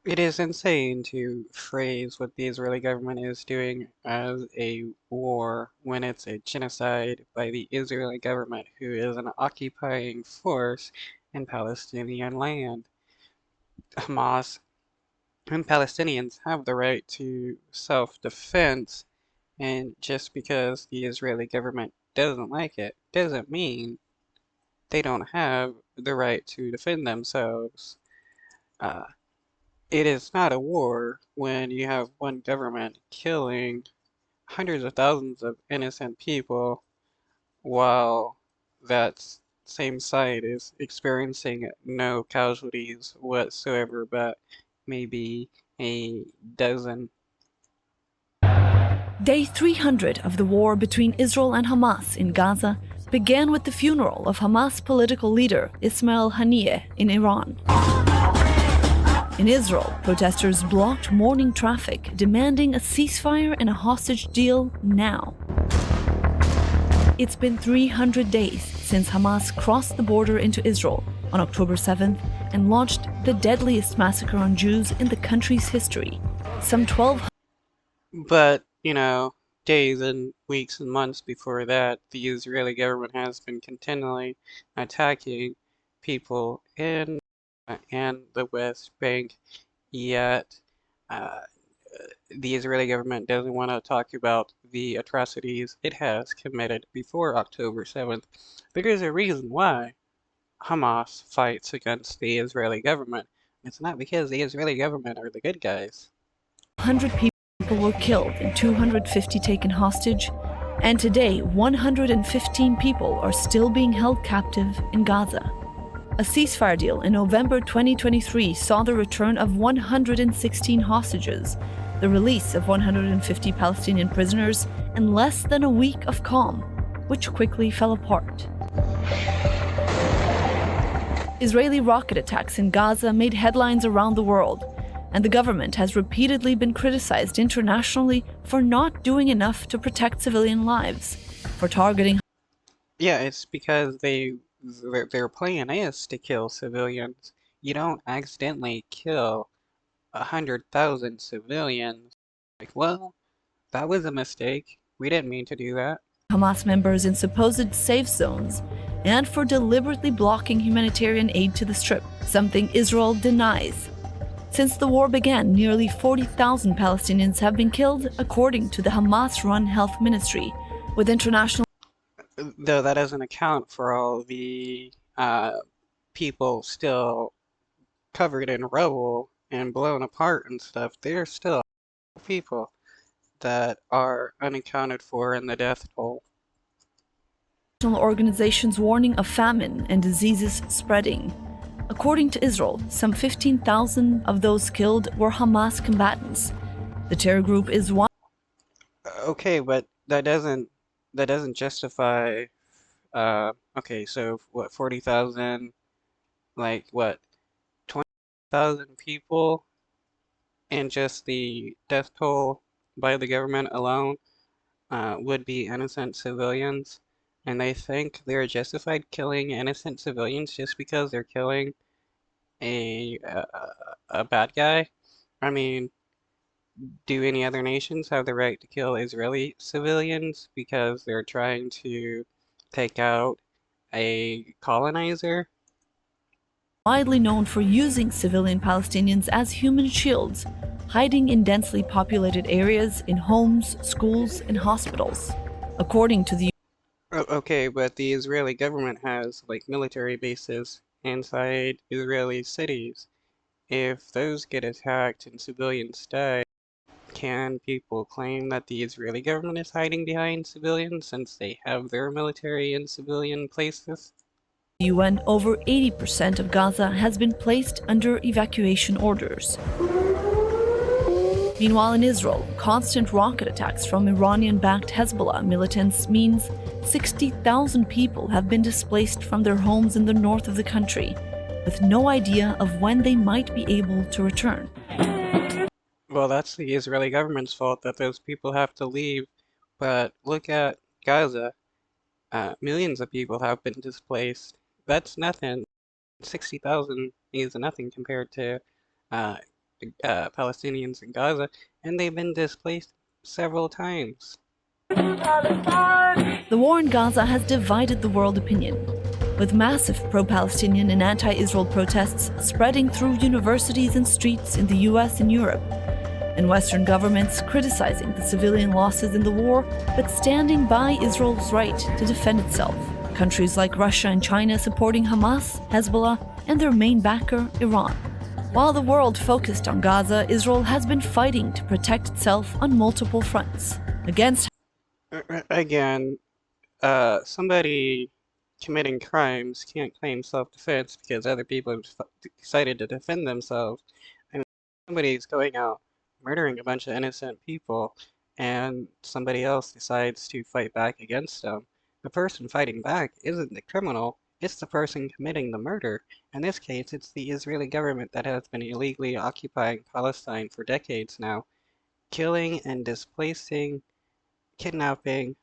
It is insane to phrase what the Israeli government is doing as a war when it's a genocide by the Israeli government, who is an occupying force in Palestinian land. Hamas and Palestinians have the right to self-defense, and just because the Israeli government doesn't like it doesn't mean they don't have the right to defend themselves. Uh, it is not a war when you have one government killing hundreds of thousands of innocent people while that same side is experiencing no casualties whatsoever, but maybe a dozen. Day 300 of the war between Israel and Hamas in Gaza began with the funeral of Hamas political leader Ismail Haniyeh in Iran. In Israel, protesters blocked morning traffic, demanding a ceasefire and a hostage deal now. It's been 300 days since Hamas crossed the border into Israel on October 7th and launched the deadliest massacre on Jews in the country's history. Some 12. But, days and weeks and months before that, the Israeli government has been continually attacking people in and the West Bank, yet uh, the Israeli government doesn't want to talk about the atrocities it has committed before October 7th. There is a reason why Hamas fights against the Israeli government. It's not because the Israeli government are the good guys. 100 people were killed and 250 taken hostage, and today 115 people are still being held captive in Gaza. A ceasefire deal in November 2023 saw the return of 116 hostages, the release of 150 Palestinian prisoners, and less than a week of calm, which quickly fell apart. Israeli rocket attacks in Gaza made headlines around the world, and the government has repeatedly been criticized internationally for not doing enough to protect civilian lives, for targeting. Yeah, it's because their plan is to kill civilians. You don't accidentally kill 100,000 civilians. Like, well, that was a mistake. We didn't mean to do that. Hamas members in supposed safe zones, and for deliberately blocking humanitarian aid to the Strip, something Israel denies. Since the war began, nearly 40,000 Palestinians have been killed, according to the Hamas-run health ministry, with international. Though that doesn't account for all the people still covered in rubble and blown apart and stuff. There's still people that are unaccounted for in the death toll. Organizations warning of famine and diseases spreading. According to Israel, some 15,000 of those killed were Hamas combatants. The terror group is one. Okay, but that doesn't justify. Okay, so what, 40,000, like what, 20,000 people, and just the death toll by the government alone would be innocent civilians, and they think they're justified killing innocent civilians just because they're killing a bad guy. I mean, do any other nations have the right to kill Israeli civilians because they're trying to take out a colonizer? Widely known for using civilian Palestinians as human shields, hiding in densely populated areas in homes, schools, and hospitals. According to the Okay, but the Israeli government has like military bases inside Israeli cities. If those get attacked and civilians die, can people claim that the Israeli government is hiding behind civilians since they have their military in civilian places? UN, over 80% of Gaza has been placed under evacuation orders. Meanwhile, in Israel, constant rocket attacks from Iranian-backed Hezbollah militants means 60,000 people have been displaced from their homes in the north of the country, with no idea of when they might be able to return. Well, that's the Israeli government's fault that those people have to leave. But look at Gaza. Millions of people have been displaced. That's nothing. 60,000 is nothing compared to uh, Palestinians in Gaza, and they've been displaced several times. The war in Gaza has divided the world opinion, with massive pro-Palestinian and anti-Israel protests spreading through universities and streets in the US and Europe, and Western governments criticizing the civilian losses in the war, but standing by Israel's right to defend itself. Countries like Russia and China supporting Hamas, Hezbollah, and their main backer, Iran. While the world focused on Gaza, Israel has been fighting to protect itself on multiple fronts. Against Again, somebody committing crimes can't claim self-defense because other people have decided to defend themselves. I mean, somebody's going out murdering a bunch of innocent people and somebody else decides to fight back against them. The person fighting back isn't the criminal, it's the person committing the murder. In this case, it's the Israeli government that has been illegally occupying Palestine for decades now, killing and displacing, kidnapping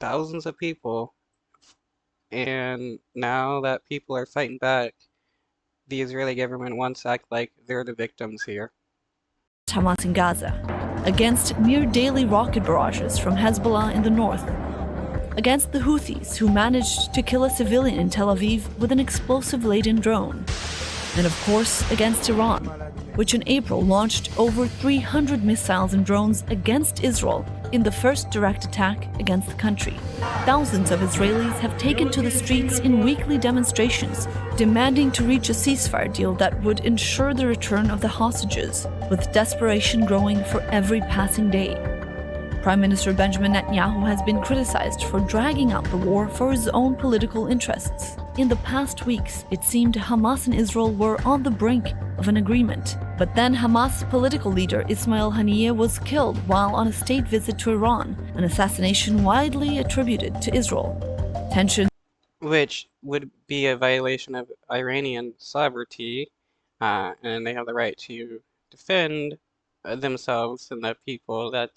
thousands of people, and now that people are fighting back, the Israeli government wants to act like they're the victims here. Hamas in Gaza, against near daily rocket barrages from Hezbollah in the north, against the Houthis who managed to kill a civilian in Tel Aviv with an explosive-laden drone, and of course against Iran, which in April launched over 300 missiles and drones against Israel in the first direct attack against the country. Thousands of Israelis have taken to the streets in weekly demonstrations, demanding to reach a ceasefire deal that would ensure the return of the hostages, with desperation growing for every passing day. Prime Minister Benjamin Netanyahu has been criticized for dragging out the war for his own political interests. In the past weeks, it seemed Hamas and Israel were on the brink of an agreement. But then Hamas political leader Ismail Haniyeh was killed while on a state visit to Iran, an assassination widely attributed to Israel. Tension, which would be a violation of Iranian sovereignty, and they have the right to defend themselves and the people that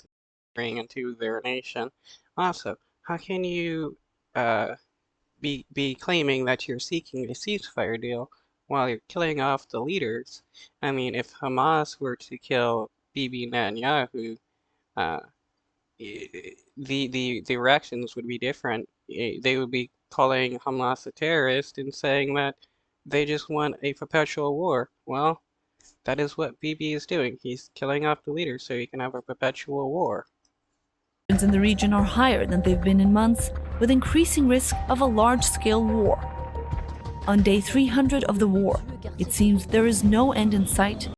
bring into their nation. Also, how can you be claiming that you're seeking a ceasefire deal while you're killing off the leaders? I mean, if Hamas were to kill Bibi Netanyahu, uh, the reactions would be different. They would be calling Hamas a terrorist and saying that they just want a perpetual war. Well, that is what Bibi is doing. He's killing off the leaders so he can have a perpetual war. in the region are higher than they've been in months, with increasing risk of a large-scale war. On day 300 of the war, it seems there is no end in sight.